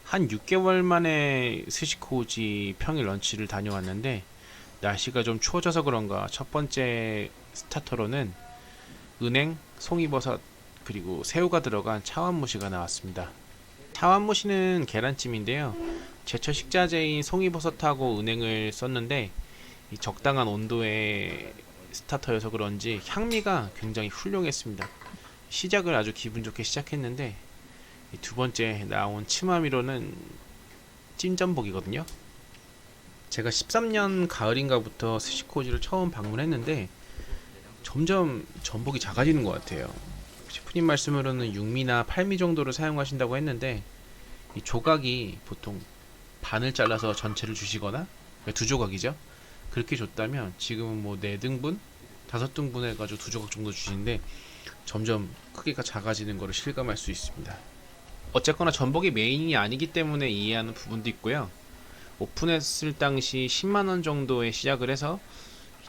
한 6개월 만에 스시코우지 평일 런치를 다녀왔는데 날씨가 좀 추워져서 그런가 첫 번째 스타터로는 은행, 송이버섯 그리고 새우가 들어간 차완무시가 나왔습니다. 차완무시는 계란찜인데요. 제철 식자재인 송이버섯하고 은행을 썼는데 이 적당한 온도의 스타터여서 그런지 향미가 굉장히 훌륭했습니다. 시작을 아주 기분 좋게 시작했는데 두 번째 나온 치마미로는 찐전복이거든요. 제가 13년 가을인가부터 스시코지를 처음 방문했는데 점점 전복이 작아지는 것 같아요. 셰프님 말씀으로는 6미나 8미 정도를 사용하신다고 했는데 이 조각이 보통 반을 잘라서 전체를 주시거나 두 조각이죠. 그렇게 줬다면 지금은 뭐 4등분, 5등분 해가지고 2조각 정도 주시는데 점점 크기가 작아지는 것을 실감할 수 있습니다. 어쨌거나 전복이 메인이 아니기 때문에 이해하는 부분도 있고요. 오픈했을 당시 10만원 정도에 시작을 해서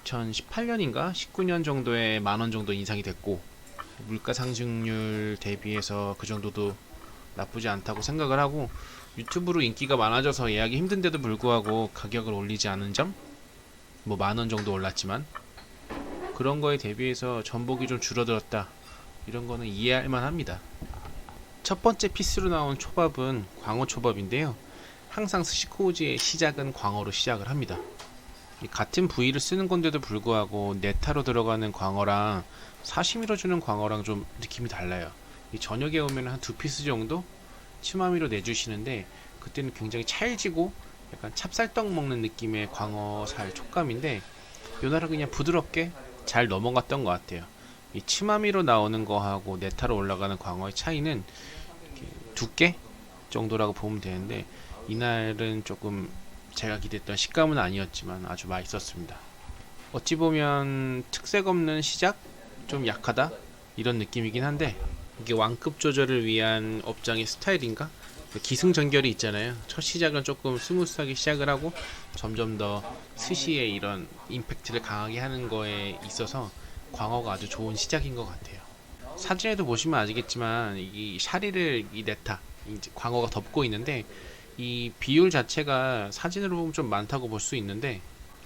2018년인가 19년 정도에 만원 정도 인상이 됐고 물가 상승률 대비해서 그 정도도 나쁘지 않다고 생각을 하고 유튜브로 인기가 많아져서 예약이 힘든데도 불구하고 가격을 올리지 않은 점, 뭐 만원 정도 올랐지만 그런 거에 대비해서 전복이 좀 줄어들었다, 이런 거는 이해할 만합니다. 첫 번째 피스로 나온 초밥은 광어 초밥인데요. 항상 스시코우지의 시작은 광어로 시작을 합니다. 같은 부위를 쓰는 건데도 불구하고 네타로 들어가는 광어랑 사시미로 주는 광어랑 좀 느낌이 달라요. 저녁에 오면 한 2피스 정도 치마미로 내주시는데 그때는 굉장히 찰지고 약간 찹쌀떡 먹는 느낌의 광어살 촉감인데 요날은 그냥 부드럽게 잘 넘어갔던 것 같아요. 이 치마미로 나오는 거하고 네타로 올라가는 광어의 차이는 두께 정도라고 보면 되는데 이날은 조금 제가 기대했던 식감은 아니었지만 아주 맛있었습니다. 어찌 보면 특색 없는 시작? 좀 약하다? 이런 느낌이긴 한데 이게 왕급 조절을 위한 업장의 스타일인가? 기승전결이 있잖아요. 첫 시작은 조금 스무스하게 시작을 하고 점점 더 스시의 이런 임팩트를 강하게 하는 거에 있어서 광어가 아주 좋은 시작인 것 같아요. 사진에도 보시면 아시겠지만 이 샤리를 이 네타, 이제 광어가 덮고 있는데 이 비율 자체가 사진으로 보면 좀 많다고 볼 수 있는데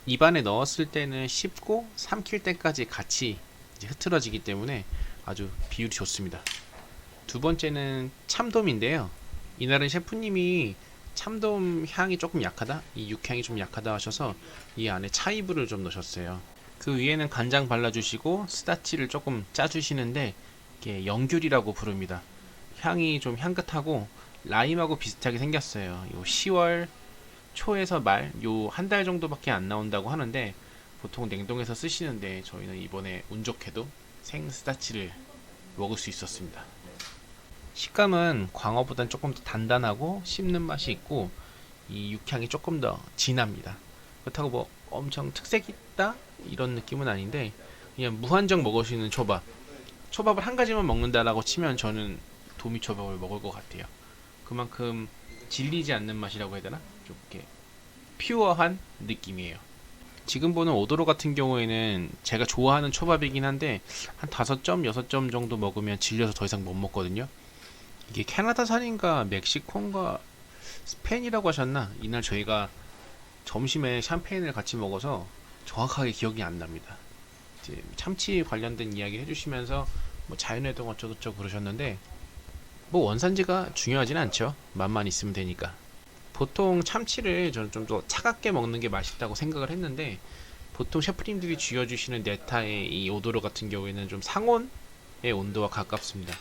입안에 넣었을 때는 씹고 삼킬 때까지 같이 이제 흐트러지기 때문에 아주 비율이 좋습니다. 두 번째는 참돔인데요. 이날은 셰프님이 참돔 향이 조금 약하다, 이 육향이 좀 약하다 하셔서 이 안에 차이브를 좀 넣으셨어요. 그 위에는 간장 발라주시고 스다치를 조금 짜주시는데 이게 영귤이라고 부릅니다. 향이 좀 향긋하고 라임하고 비슷하게 생겼어요. 요 10월 초에서 말, 요 한 달 정도밖에 안 나온다고 하는데 보통 냉동해서 쓰시는데 저희는 이번에 운 좋게도 생 스다치를 먹을 수 있었습니다. 식감은 광어보단 조금 더 단단하고 씹는 맛이 있고 이 육향이 조금 더 진합니다. 그렇다고 뭐 엄청 특색 있다 이런 느낌은 아닌데 그냥 무한정 먹을 수 있는 초밥. 초밥을 한 가지만 먹는다라고 치면 저는 도미초밥을 먹을 것 같아요. 그만큼 질리지 않는 맛이라고 해야 되나? 좀 이렇게 퓨어한 느낌이에요. 지금 보는 오도로 같은 경우에는 제가 좋아하는 초밥이긴 한데 한 5점, 6점 정도 먹으면 질려서 더 이상 못 먹거든요. 이게 캐나다산인가 멕시코인가 스페인이라고 하셨나? 이날 저희가 점심에 샴페인을 같이 먹어서 정확하게 기억이 안 납니다. 이제 참치 관련된 이야기 해주시면서 뭐 자연해동 어쩌고저쩌고 그러셨는데 뭐 원산지가 중요하진 않죠. 맛만 있으면 되니까. 보통 참치를 저는 좀 더 차갑게 먹는 게 맛있다고 생각을 했는데 보통 셰프님들이 쥐어주시는 네타의 이 오도로 같은 경우에는 좀 상온의 온도와 가깝습니다.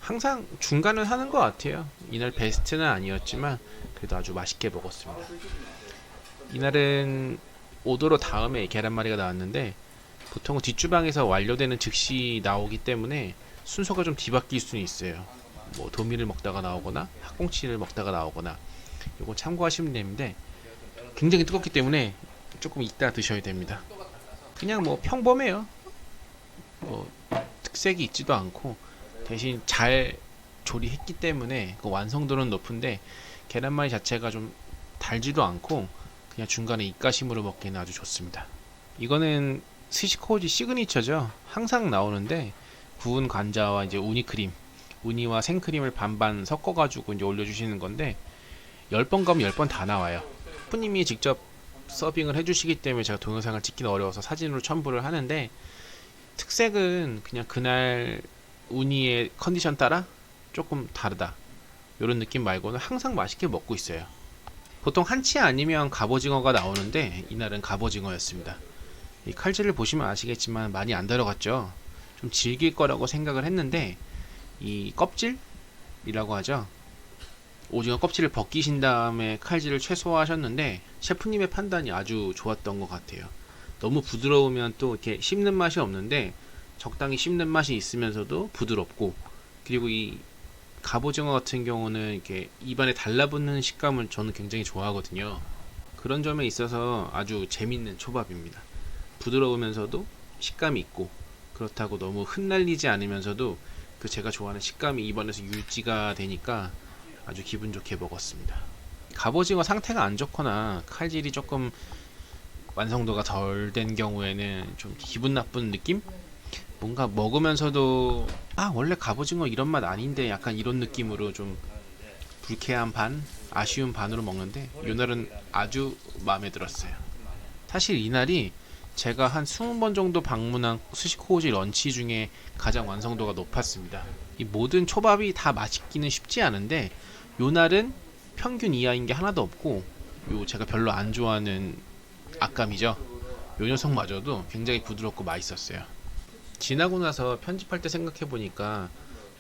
항상 중간을 하는 것 같아요. 이날 베스트는 아니었지만 그래도 아주 맛있게 먹었습니다. 이날은 오도로 다음에 계란말이가 나왔는데 보통은 뒷주방에서 완료되는 즉시 나오기 때문에 순서가 좀 뒤바뀔 수는 있어요. 뭐 도미를 먹다가 나오거나 학꽁치를 먹다가 나오거나 요거 참고하시면 되는데 굉장히 뜨겁기 때문에 조금 이따 드셔야 됩니다. 그냥 뭐 평범해요. 뭐 특색이 있지도 않고 대신 잘 조리했기 때문에 그 완성도는 높은데 계란말이 자체가 좀 달지도 않고 그냥 중간에 입가심으로 먹기는 아주 좋습니다. 이거는 스시코우지 시그니처죠. 항상 나오는데 구운 관자와 이제 우니크림, 우니와 생크림을 반반 섞어가지고 이제 올려주시는 건데 10번 가면 10번 다 나와요. 셰프님이 직접 서빙을 해주시기 때문에 제가 동영상을 찍기는 어려워서 사진으로 첨부를 하는데, 특색은 그냥 그날 우니의 컨디션 따라 조금 다르다, 이런 느낌 말고는 항상 맛있게 먹고 있어요. 보통 한치 아니면 갑오징어가 나오는데 이날은 갑오징어였습니다. 이 칼질을 보시면 아시겠지만 많이 안 들어갔죠. 좀 질길 거라고 생각을 했는데, 이 껍질이라고 하죠, 오징어 껍질을 벗기신 다음에 칼질을 최소화하셨는데 셰프님의 판단이 아주 좋았던 것 같아요. 너무 부드러우면 또 이렇게 씹는 맛이 없는데, 적당히 씹는 맛이 있으면서도 부드럽고, 그리고 이 갑오징어 같은 경우는 이렇게 입안에 달라붙는 식감을 저는 굉장히 좋아하거든요. 그런 점에 있어서 아주 재밌는 초밥입니다. 부드러우면서도 식감이 있고, 그렇다고 너무 흩날리지 않으면서도 그 제가 좋아하는 식감이 입안에서 유지가 되니까 아주 기분 좋게 먹었습니다. 갑오징어 상태가 안 좋거나 칼질이 조금 완성도가 덜 된 경우에는 좀 기분 나쁜 느낌? 뭔가 먹으면서도 원래 갑오징어 이런 맛 아닌데, 약간 이런 느낌으로 좀 불쾌한 반, 아쉬운 반으로 먹는데, 이날은 아주 마음에 들었어요. 사실 이날이 제가 한 20번 정도 방문한 스시코우지 런치 중에 가장 완성도가 높았습니다. 이 모든 초밥이 다 맛있기는 쉽지 않은데, 요날은 평균 이하인 게 하나도 없고, 요 제가 별로 안 좋아하는 아까미죠, 요 녀석마저도 굉장히 부드럽고 맛있었어요. 지나고 나서 편집할 때 생각해보니까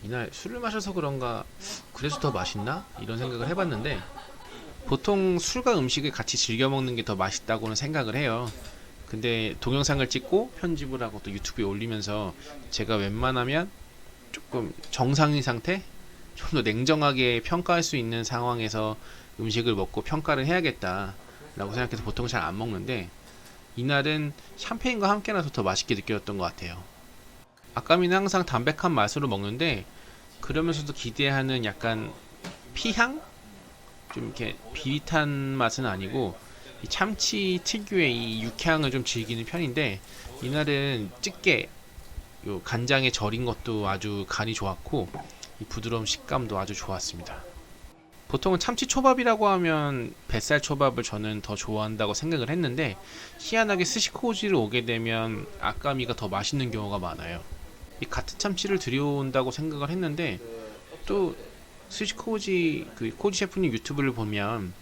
이날 술을 마셔서 그런가, 그래서 더 맛있나? 이런 생각을 해봤는데, 보통 술과 음식을 같이 즐겨 먹는 게 더 맛있다고는 생각을 해요. 근데 동영상을 찍고 편집을 하고 또 유튜브에 올리면서 제가 웬만하면 조금 정상인 상태? 좀 더 냉정하게 평가할 수 있는 상황에서 음식을 먹고 평가를 해야겠다 라고 생각해서 보통 잘 안 먹는데, 이날은 샴페인과 함께 나서 더 맛있게 느껴졌던 것 같아요. 아까미는 항상 담백한 맛으로 먹는데, 그러면서도 기대하는 약간 피향? 좀 이렇게 비릿한 맛은 아니고 이 참치 특유의 이 육향을 좀 즐기는 편인데, 이날은 찌개, 요 간장에 절인 것도 아주 간이 좋았고, 이 부드러운 식감도 아주 좋았습니다. 보통은 참치 초밥이라고 하면 뱃살 초밥을 저는 더 좋아한다고 생각을 했는데, 희한하게 스시코우지를 오게 되면 아까미가 더 맛있는 경우가 많아요. 이 같은 참치를 들여온다고 생각을 했는데, 또 스시코우지 그 코지 셰프님 유튜브를 보면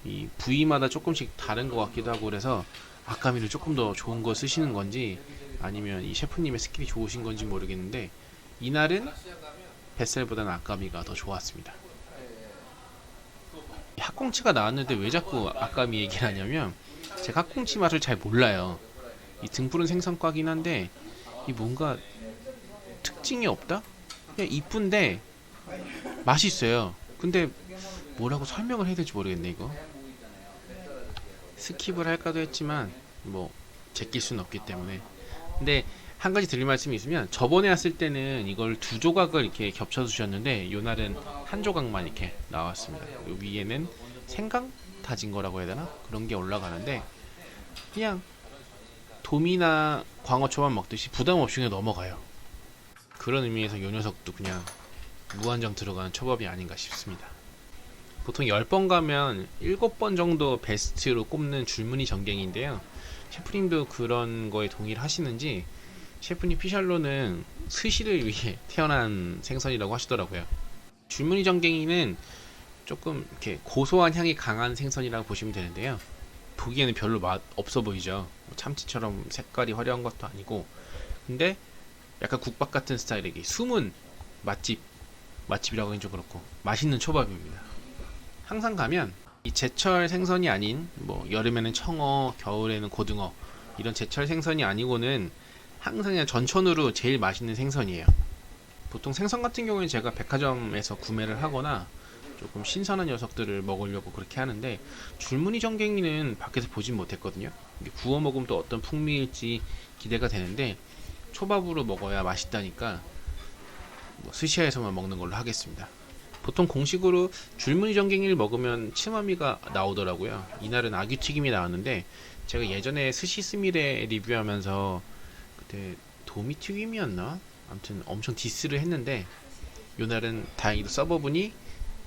이 부위마다 조금씩 다른 것 같기도 하고, 그래서 아까미를 조금 더 좋은 거 쓰시는 건지 아니면 이 셰프님의 스킬이 좋으신 건지 모르겠는데, 이날은 뱃살보다는 아까미가 더 좋았습니다. 핫꽁치가 나왔는데 왜 자꾸 아까미 얘기를 하냐면, 제가 핫꽁치 맛을 잘 몰라요. 이 등푸른 생선과긴 한데 이 뭔가 특징이 없다? 그냥 이쁜데 맛있어요. 근데 뭐라고 설명을 해야 될지 모르겠네. 이거 스킵을 할까도 했지만 뭐 제낄 수는 없기 때문에. 근데 한 가지 드릴 말씀이 있으면, 저번에 왔을 때는 이걸 두 조각을 이렇게 겹쳐 주셨는데 요날은 한 조각만 이렇게 나왔습니다. 요 위에는 생강 다진 거라고 해야 되나? 그런 게 올라가는데, 그냥 도미나 광어초밥 먹듯이 부담 없이 그냥 넘어가요. 그런 의미에서 요 녀석도 그냥 무한정 들어가는 초밥이 아닌가 싶습니다. 보통 10번 가면 7번 정도 베스트로 꼽는 줄무늬 전갱인데요. 셰프님도 그런 거에 동의를 하시는지, 셰프님 피셜로는 스시를 위해 태어난 생선이라고 하시더라고요. 줄무늬 전갱이는 조금 이렇게 고소한 향이 강한 생선이라고 보시면 되는데요. 보기에는 별로 맛 없어 보이죠. 참치처럼 색깔이 화려한 것도 아니고, 근데 약간 국밥 같은 스타일의 숨은 맛집이라고 하긴 좀 그렇고 맛있는 초밥입니다. 항상 가면 이 제철 생선이 아닌, 뭐 여름에는 청어, 겨울에는 고등어, 이런 제철 생선이 아니고는 항상 그냥 전천후로 제일 맛있는 생선이에요. 보통 생선 같은 경우는 제가 백화점에서 구매를 하거나 조금 신선한 녀석들을 먹으려고 그렇게 하는데, 줄무늬 전갱이는 밖에서 보진 못했거든요. 구워 먹으면 또 어떤 풍미일지 기대가 되는데, 초밥으로 먹어야 맛있다니까 뭐 스시야에서만 먹는 걸로 하겠습니다. 보통 공식으로 줄무늬 전갱이를 먹으면 츠마미가 나오더라고요. 이날은 아귀튀김이 나왔는데, 제가 예전에 스시 스미레 리뷰하면서 그때 도미튀김이었나? 아무튼 엄청 디스를 했는데, 요날은 다행히도 서버분이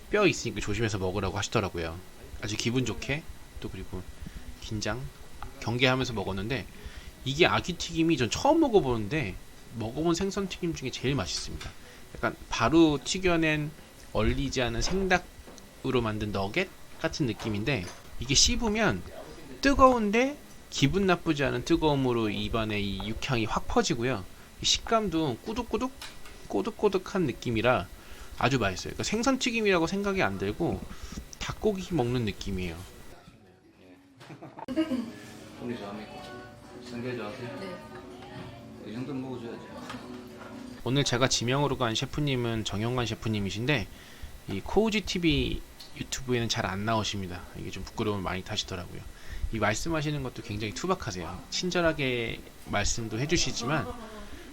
뼈 있으니까 조심해서 먹으라고 하시더라고요. 아주 기분 좋게 또 그리고 긴장 경계하면서 먹었는데 이게 아귀 튀김이 전 처음 먹어보는데 먹어본 생선 튀김 중에 제일 맛있습니다. 약간 바로 튀겨낸 얼리지 않은 생닭으로 만든 너겟 같은 느낌인데 이게 씹으면 뜨거운데 기분 나쁘지 않은 뜨거움으로 입안에 이 육향이 확 퍼지고요. 식감도 꾸덕꾸덕 꼬득꼬득한 느낌이라 아주 맛있어요. 그러니까 생선 튀김이라고 생각이 안 들고 닭고기 먹는 느낌이에요. 고기 좋아합니까? 성게 좋아하세요? 네. 이 정도는 먹어줘야지. 오늘 제가 지명으로 간 셰프님은 정영관 셰프님이신데 이 코우지 TV 유튜브에는 잘 안 나오십니다. 이게 좀 부끄러움을 많이 타시더라고요. 이 말씀하시는 것도 굉장히 투박하세요. 친절하게 말씀도 해주시지만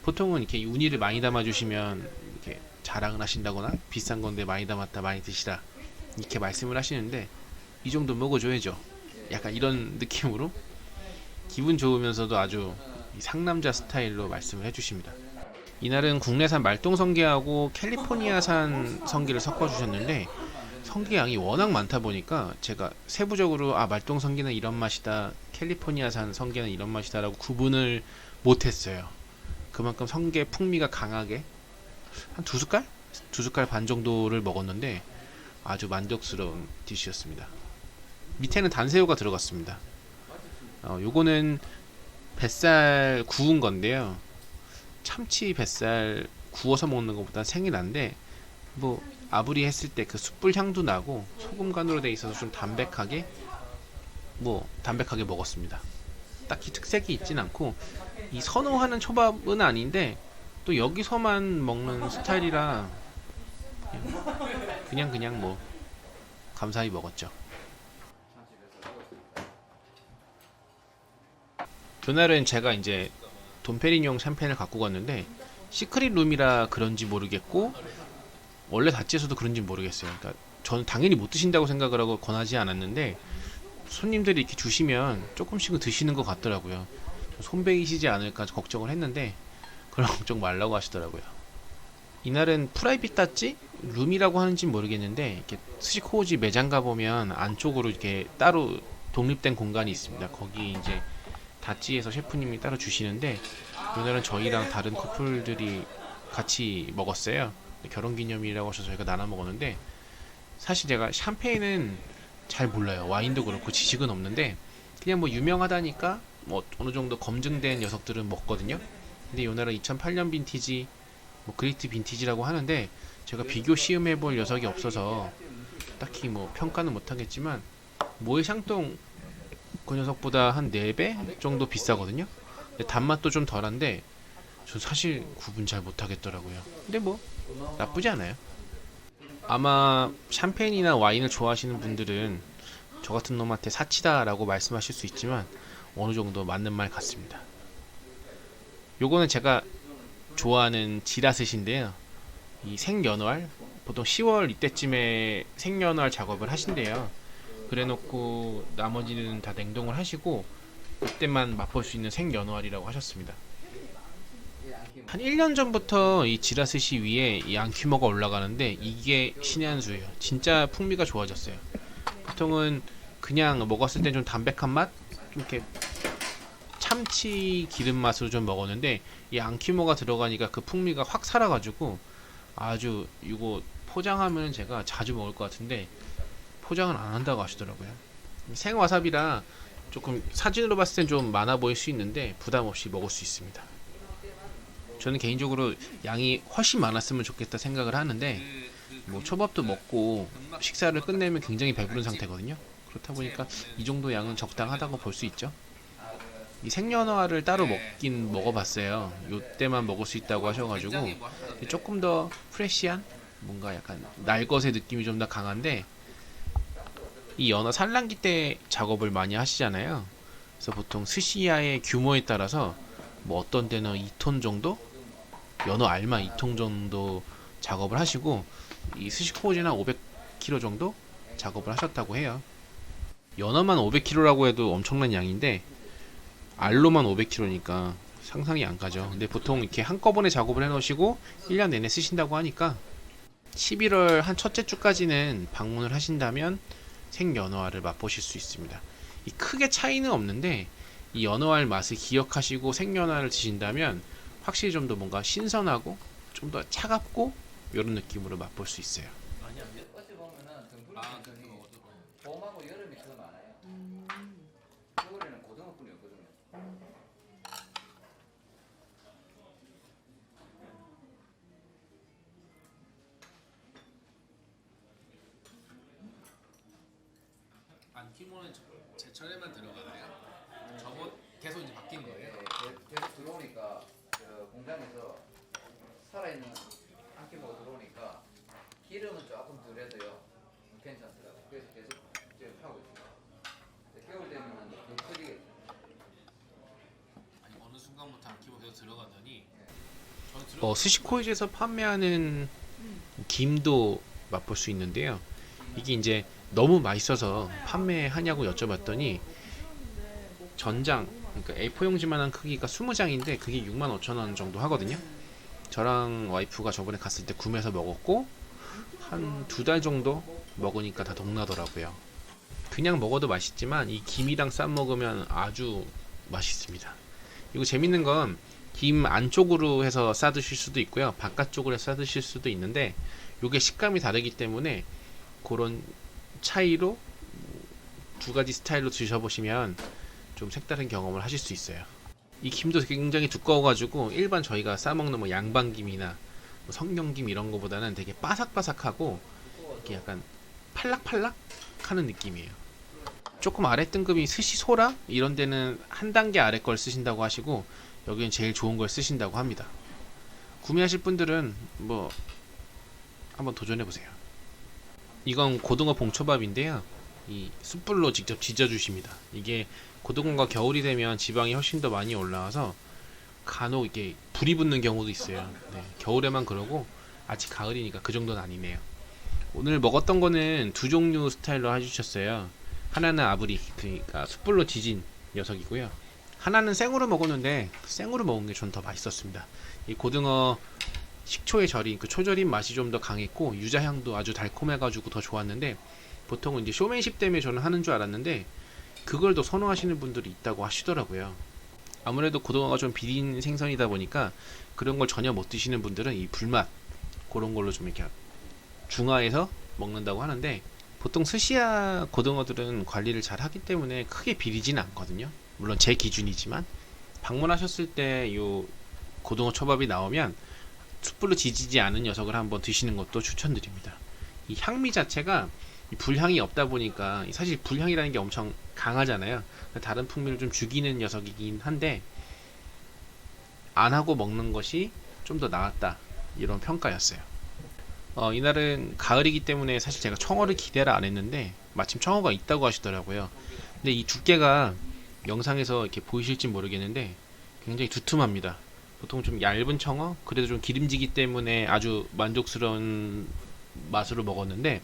보통은 이렇게 운이를 많이 담아주시면 이렇게 자랑을 하신다거나 비싼 건데 많이 담았다 많이 드시라 이렇게 말씀을 하시는데 이 정도 먹어줘야죠. 약간 이런 느낌으로 기분 좋으면서도 아주 상남자 스타일로 말씀을 해주십니다. 이날은 국내산 말똥 성게하고 캘리포니아산 성게를 섞어주셨는데 성게 양이 워낙 많다 보니까 제가 세부적으로 말똥 성게는 이런 맛이다, 캘리포니아산 성게는 이런 맛이다 라고 구분을 못했어요. 그만큼 성게 풍미가 강하게 한 두 숟갈? 두 숟갈 반 정도를 먹었는데 아주 만족스러운 디시였습니다. 밑에는 단새우가 들어갔습니다. 요거는 뱃살 구운 건데요. 참치 뱃살 구워서 먹는 것보다 생이 난데 뭐 아브리 했을 때 그 숯불 향도 나고 소금 간으로 돼 있어서 좀 담백하게 먹었습니다. 딱히 특색이 있진 않고 이 선호하는 초밥은 아닌데 또 여기서만 먹는 스타일이라 그냥 뭐 감사히 먹었죠. 그날은 제가 이제 돈페리뇽 샴페인을 갖고 갔는데 시크릿 룸이라 그런지 모르겠고 원래 다찌에서도 그런지 모르겠어요. 그러니까 저는 당연히 못 드신다고 생각을 하고 권하지 않았는데 손님들이 이렇게 주시면 조금씩은 드시는 것 같더라고요. 손배이시지 않을까 걱정을 했는데 그런 걱정 말라고 하시더라고요. 이날은 프라이빗 다찌? 룸이라고 하는지 모르겠는데 이렇게 스시코우지 매장 가보면 안쪽으로 이렇게 따로 독립된 공간이 있습니다. 거기 이제 다찌에서 셰프님이 따로 주시는데 오늘은 저희랑 다른 커플들이 같이 먹었어요. 결혼기념일이라고 하셔서 저희가 나눠 먹었는데 사실 제가 샴페인은 잘 몰라요. 와인도 그렇고 지식은 없는데 그냥 뭐 유명하다니까 뭐 어느 정도 검증된 녀석들은 먹거든요. 근데 이날은 2008년 빈티지 뭐 그레이트 빈티지라고 하는데 제가 비교 시음해볼 녀석이 없어서 딱히 뭐 평가는 못하겠지만 모에샹똥 그 녀석보다 한 4배 정도 비싸거든요. 근데 단맛도 좀 덜한데 전 사실 구분 잘 못하겠더라고요. 근데 뭐 나쁘지 않아요. 아마 샴페인이나 와인을 좋아하시는 분들은 저 같은 놈한테 사치다라고 말씀하실 수 있지만 어느 정도 맞는 말 같습니다. 요거는 제가 좋아하는 지라스신데요. 이 생연어알 보통 10월 이때쯤에 생연어알 작업을 하신대요. 그래놓고 나머지는 다 냉동을 하시고 그때만 맛볼 수 있는 생연어알이라고 하셨습니다. 한 1년 전부터 이 지라스시 위에 이 앙큐머가 올라가는데 이게 신의 한 수예요. 진짜 풍미가 좋아졌어요. 보통은 그냥 먹었을 때 좀 담백한 맛? 좀 이렇게 참치 기름 맛으로 좀 먹었는데 이 앙큐머가 들어가니까 그 풍미가 확 살아가지고 아주 이거 포장하면 제가 자주 먹을 것 같은데 포장은 안 한다고 하시더라고요. 생와사비라 조금 사진으로 봤을 땐 좀 많아 보일 수 있는데 부담 없이 먹을 수 있습니다. 저는 개인적으로 양이 훨씬 많았으면 좋겠다 생각을 하는데 뭐 초밥도 먹고 식사를 끝내면 굉장히 배부른 상태거든요. 그렇다 보니까 이 정도 양은 적당하다고 볼 수 있죠. 이 생연어알을 따로 먹긴 먹어봤어요. 요때만 먹을 수 있다고 하셔가지고 조금 더 프레시한 뭔가 약간 날것의 느낌이 좀 더 강한데 이 연어 산란기 때 작업을 많이 하시잖아요. 그래서 보통 스시야의 규모에 따라서 뭐 어떤 데는 2톤 정도? 연어 알마 2톤 정도 작업을 하시고 이 스시코우지는 500kg 정도 작업을 하셨다고 해요. 연어만 500kg라고 해도 엄청난 양인데 알로만 500kg니까 상상이 안 가죠. 근데 보통 이렇게 한꺼번에 작업을 해놓으시고 1년 내내 쓰신다고 하니까 11월 한 첫째 주까지는 방문을 하신다면 생연어알을 맛보실 수 있습니다. 이 크게 차이는 없는데 이 연어알 맛을 기억하시고 생연어알을 드신다면 확실히 좀 더 뭔가 신선하고 좀 더 차갑고 이런 느낌으로 맛볼 수 있어요. 어찌 보면은 등불이 그렇게 먹어도 봄하고 여름이 더 많아요. 겨울에는 고등어뿐이 없거든요. 안키모는 제철에만 들어가나요? 저번 계속 이제 바뀐 예, 계속 들어오니까 공장에서 살아있는 안기모가 들어오니까 기름은 조금 덜해도요 괜찮더라고요. 그래서 계속 이제 하고 있어요. 겨울 되면 더 커지겠죠. 아니 어느 순간부터 안키모 계속 들어가더니 스시코이즈에서 판매하는 김도 맛볼 수 있는데요. 이게 이제 너무 맛있어서 판매하냐고 여쭤봤더니 전장, 그러니까 A4 용지만한 크기가 20장인데 그게 65,000원 정도 하거든요. 저랑 와이프가 저번에 갔을 때 구매해서 먹었고 한 2달 정도 먹으니까 다 동나더라고요. 그냥 먹어도 맛있지만 이 김이랑 싸 먹으면 아주 맛있습니다. 이거 재밌는 건 김 안쪽으로 해서 싸 드실 수도 있고요. 바깥쪽으로 해서 싸 드실 수도 있는데 이게 식감이 다르기 때문에 그런 차이로 두 가지 스타일로 드셔보시면 좀 색다른 경험을 하실 수 있어요. 이 김도 굉장히 두꺼워가지고 일반 저희가 싸먹는 뭐 양반김이나 뭐 성경김 이런 거보다는 되게 바삭바삭하고 이렇게 약간 팔락팔락 하는 느낌이에요. 조금 아래 등급이 스시소라 이런 데는 한 단계 아래 걸 쓰신다고 하시고 여기는 제일 좋은 걸 쓰신다고 합니다. 구매하실 분들은 뭐 한번 도전해보세요. 이건 고등어 봉초밥인데요. 이 숯불로 직접 지져주십니다. 이게 고등어가 겨울이 되면 지방이 훨씬 더 많이 올라와서 간혹 이게 불이 붙는 경우도 있어요. 네, 겨울에만 그러고 아직 가을이니까 그 정도는 아니네요. 오늘 먹었던 거는 두 종류 스타일로 해주셨어요. 하나는 아브리, 그러니까 숯불로 지진 녀석이고요. 하나는 생으로 먹었는데 생으로 먹은 게 전 더 맛있었습니다. 이 고등어 식초에 절인 그 초절임 맛이 좀 더 강했고 유자향도 아주 달콤해가지고 더 좋았는데 보통은 이제 쇼맨십 때문에 저는 하는 줄 알았는데 그걸 더 선호하시는 분들이 있다고 하시더라고요. 아무래도 고등어가 좀 비린 생선이다 보니까 그런 걸 전혀 못 드시는 분들은 이 불맛 그런 걸로 좀 이렇게 중화해서 먹는다고 하는데 보통 스시야 고등어들은 관리를 잘 하기 때문에 크게 비리지는 않거든요. 물론 제 기준이지만 방문하셨을 때 요 고등어 초밥이 나오면 숯불로 지지지 않은 녀석을 한번 드시는 것도 추천드립니다. 이 향미 자체가 이 불향이 없다 보니까 사실 불향이라는 게 엄청 강하잖아요. 다른 풍미를 좀 죽이는 녀석이긴 한데 안 하고 먹는 것이 좀 더 나았다 이런 평가였어요. 이날은 가을이기 때문에 사실 제가 청어를 기대를 안 했는데 마침 청어가 있다고 하시더라고요. 근데 이 두께가 영상에서 이렇게 보이실지 모르겠는데 굉장히 두툼합니다. 보통 좀 얇은 청어, 그래도 좀 기름지기 때문에 아주 만족스러운 맛으로 먹었는데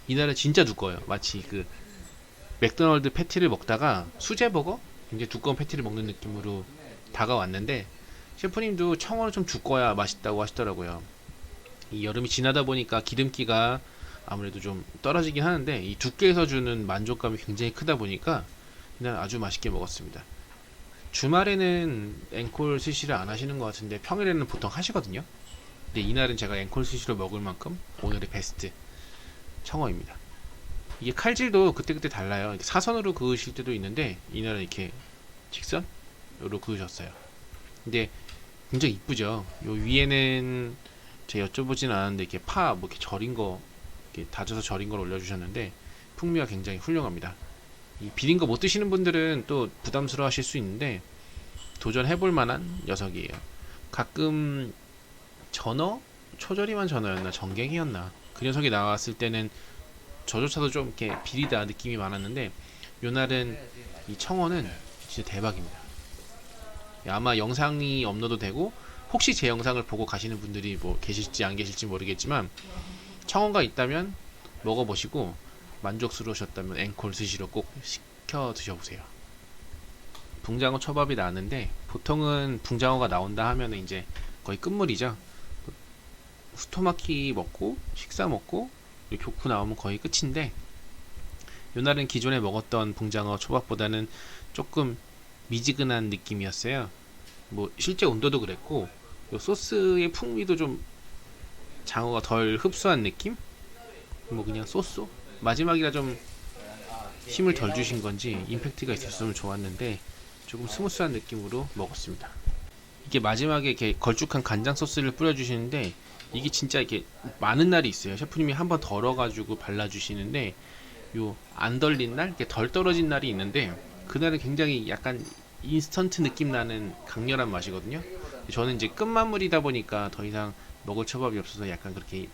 이날은 진짜 두꺼워요. 마치 그 맥도날드 패티를 먹다가 수제버거 굉장히 두꺼운 패티를 먹는 느낌으로 다가왔는데 셰프님도 청어는 좀 두꺼야 맛있다고 하시더라고요. 이 여름이 지나다 보니까 기름기가 아무래도 좀 떨어지긴 하는데 이 두께에서 주는 만족감이 굉장히 크다 보니까 그냥 아주 맛있게 먹었습니다. 주말에는 앵콜 스시를 안 하시는 것 같은데 평일에는 보통 하시거든요. 근데 이날은 제가 앵콜 스시로 먹을 만큼 오늘의 베스트 청어입니다. 이게 칼질도 그때그때 달라요. 이렇게 사선으로 그으실 때도 있는데 이날은 이렇게 직선으로 그으셨어요. 근데 굉장히 이쁘죠. 요 위에는 제가 여쭤보진 않았는데 이렇게 파 뭐 이렇게 절인 거 이렇게 다져서 절인 걸 올려주셨는데 풍미가 굉장히 훌륭합니다. 이 비린 거 못 드시는 분들은 또 부담스러워 하실 수 있는데 도전해볼 만한 녀석이에요. 가끔 전어? 초절임한 전어였나 정갱이었나 그 녀석이 나왔을 때는 저조차도 좀 이렇게 비리다 느낌이 많았는데 요날은 이 청어는 진짜 대박입니다. 아마 영상이 업로드 되고 혹시 제 영상을 보고 가시는 분들이 뭐 계실지 안 계실지 모르겠지만 청어가 있다면 먹어보시고 만족스러우셨다면 앵콜 스시로 꼭 시켜 드셔보세요. 붕장어 초밥이 나왔는데 보통은 붕장어가 나온다 하면 이제 거의 끝물이죠. 후토마키 먹고 식사 먹고 교쿠 나오면 거의 끝인데, 요날은 기존에 먹었던 붕장어 초밥보다는 조금 미지근한 느낌이었어요. 뭐 실제 온도도 그랬고, 요 소스의 풍미도 좀 장어가 덜 흡수한 느낌? 뭐 그냥 쏘쏘? 마지막이라 좀 힘을 덜 주신 건지 임팩트가 있었으면 좋았는데 조금 스무스한 느낌으로 먹었습니다. 이게 마지막에 이렇게 걸쭉한 간장 소스를 뿌려주시는데, 이게 진짜 이렇게 많은 날이 있어요. 셰프님이 한번 덜어가지고 발라주시는데, 요 안 덜린 날, 이렇게 덜 떨어진 날이 있는데, 그날은 굉장히 약간 인스턴트 느낌 나는 강렬한 맛이거든요. 저는 이제 끝마무리다 보니까 더 이상 먹을 초밥이 없어서 약간 그렇게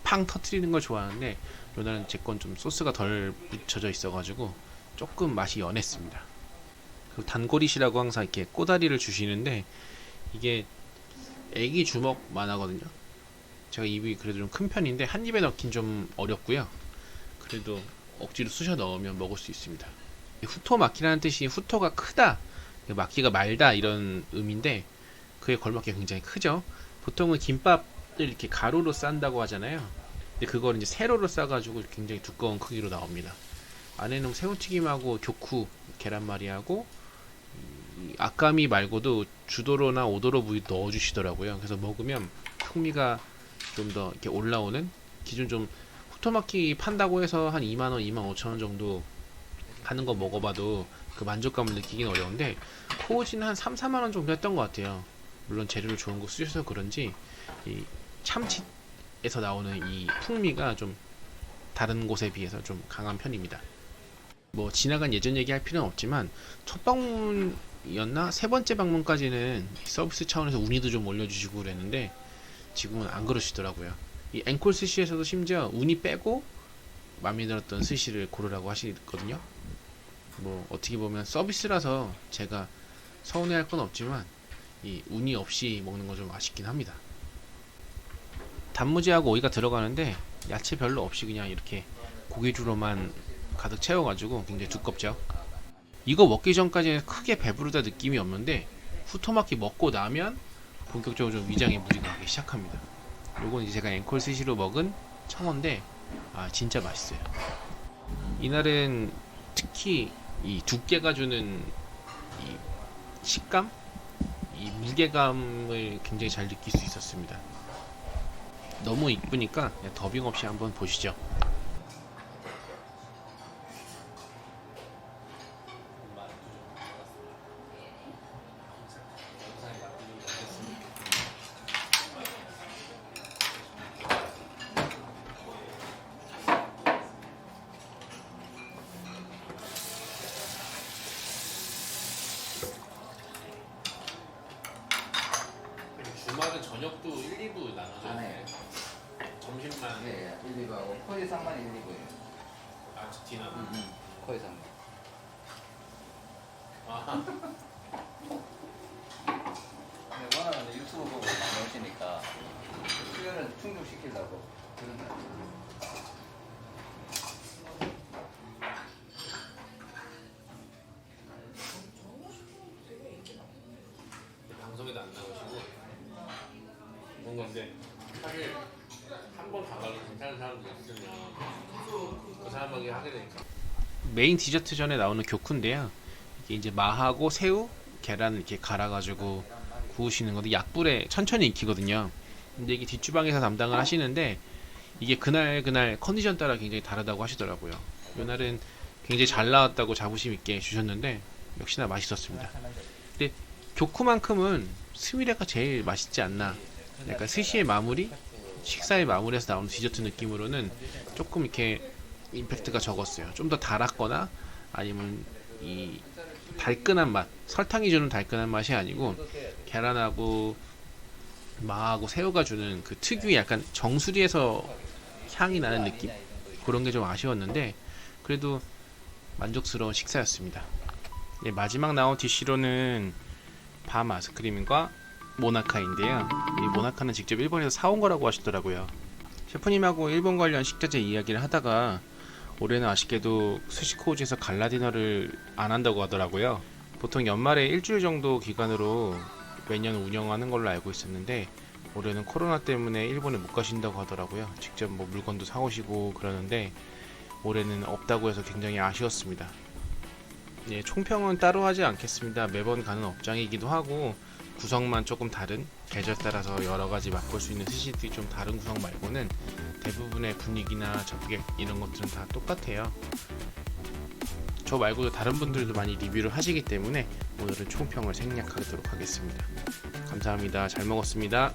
팡 터트리는 걸 좋아하는데, 요날은 제 건 좀 소스가 덜 묻혀져 있어가지고 조금 맛이 연했습니다. 그리고 단고리시라고 항상 이렇게 꼬다리를 주시는데, 이게 애기 주먹만 하거든요. 제가 입이 그래도 좀 큰 편인데 한 입에 넣긴 좀 어렵고요. 그래도 억지로 쑤셔 넣으면 먹을 수 있습니다. 후토마키라는 뜻이 후토가 크다, 마키가 말다 이런 의미인데, 그에 걸맞게 굉장히 크죠. 보통은 김밥을 이렇게 가로로 싼다고 하잖아요. 근데 그걸 이제 세로로 싸가지고 굉장히 두꺼운 크기로 나옵니다. 안에는 새우튀김하고 교쿠 계란말이하고 아까미 말고도 주도로나 오도로 부위 넣어주시더라고요. 그래서 먹으면 풍미가 좀 더 이렇게 올라오는, 기존 좀 후토마키 판다고 해서 한 2만원, 25,000원 정도 하는 거 먹어봐도 그 만족감을 느끼긴 어려운데, 코오지는 한 3, 4만원 정도 했던 것 같아요. 물론 재료를 좋은 거 쓰셔서 그런지 이 참치에서 나오는 이 풍미가 좀 다른 곳에 비해서 좀 강한 편입니다. 뭐 지나간 예전 얘기할 필요는 없지만, 첫 방문이었나 세 번째 방문까지는 서비스 차원에서 운이도 좀 올려주시고 그랬는데, 지금은 안 그러시더라고요. 이 앵콜 스시에서도 심지어 운이 빼고 마음에 들었던 스시를 고르라고 하시거든요. 뭐 어떻게 보면 서비스라서 제가 서운해할 건 없지만, 이 운이 없이 먹는 건 좀 아쉽긴 합니다. 단무지하고 오이가 들어가는데 야채 별로 없이 그냥 이렇게 고기주로만 가득 채워가지고 굉장히 두껍죠. 이거 먹기 전까지는 크게 배부르다 느낌이 없는데, 후토마키 먹고 나면 본격적으로 좀 위장에 무리가 가기 시작합니다. 요건 이제 제가 앵콜 스시로 먹은 청어인데, 진짜 맛있어요. 이날은 특히 이 두께가 주는 이 식감, 이 무게감을 굉장히 잘 느낄 수 있었습니다. 너무 이쁘니까 더빙 없이 한번 보시죠. 주말은 저녁도 1, 2부 나눠져 안 있는데 해요. 점심만 예, 1, 2부하고 코에상만 1, 2부예요. 디너. 코에상. 아, 근데 워낙 유튜브 보고 많이 오시니까 수요는 충족시키려고 그런 거. 방송에도 안 나오시고 이런 건데, 사실 한 번 가봐도 괜찮은 사람도 있으면 그 사람에게 하게 되니까. 메인 디저트 전에 나오는 교쿠인데요. 이게 이제 마하고 새우, 계란 이렇게 갈아가지고 구우시는 건데, 약불에 천천히 익히거든요. 근데 이게 뒷주방에서 담당을 하시는데, 이게 그날 컨디션 따라 굉장히 다르다고 하시더라고요. 이날은 굉장히 잘 나왔다고 자부심 있게 주셨는데 역시나 맛있었습니다. 근데 교쿠만큼은 스미레가 제일 맛있지 않나. 약간 스시의 마무리, 식사의 마무리에서 나오는 디저트 느낌으로는 조금 이렇게 임팩트가 적었어요. 좀 더 달았거나 아니면 이 달큰한 맛, 설탕이 주는 달큰한 맛이 아니고 계란하고 마하고 새우가 주는 그 특유의 약간 정수리에서 향이 나는 느낌? 그런 게 좀 아쉬웠는데 그래도 만족스러운 식사였습니다. 네, 마지막 나온 디시로는 밤 아이스크림과 모나카인데요. 이 모나카는 직접 일본에서 사온 거라고 하시더라고요. 셰프님하고 일본 관련 식자재 이야기를 하다가 올해는 아쉽게도 스시코우지에서 갈라 디너를 안 한다고 하더라고요. 보통 연말에 일주일 정도 기간으로 매년 운영하는 걸로 알고 있었는데 올해는 코로나 때문에 일본에 못 가신다고 하더라고요. 직접 뭐 물건도 사오시고 그러는데 올해는 없다고 해서 굉장히 아쉬웠습니다. 예, 총평은 따로 하지 않겠습니다. 매번 가는 업장이기도 하고 구성만 조금 다른, 계절 따라서 여러 가지 맛볼 수 있는 스시들이 좀 다른 구성 말고는 대부분의 분위기나 접객 이런 것들은 다 똑같아요. 저 말고도 다른 분들도 많이 리뷰를 하시기 때문에 오늘은 총평을 생략하도록 하겠습니다. 감사합니다. 잘 먹었습니다.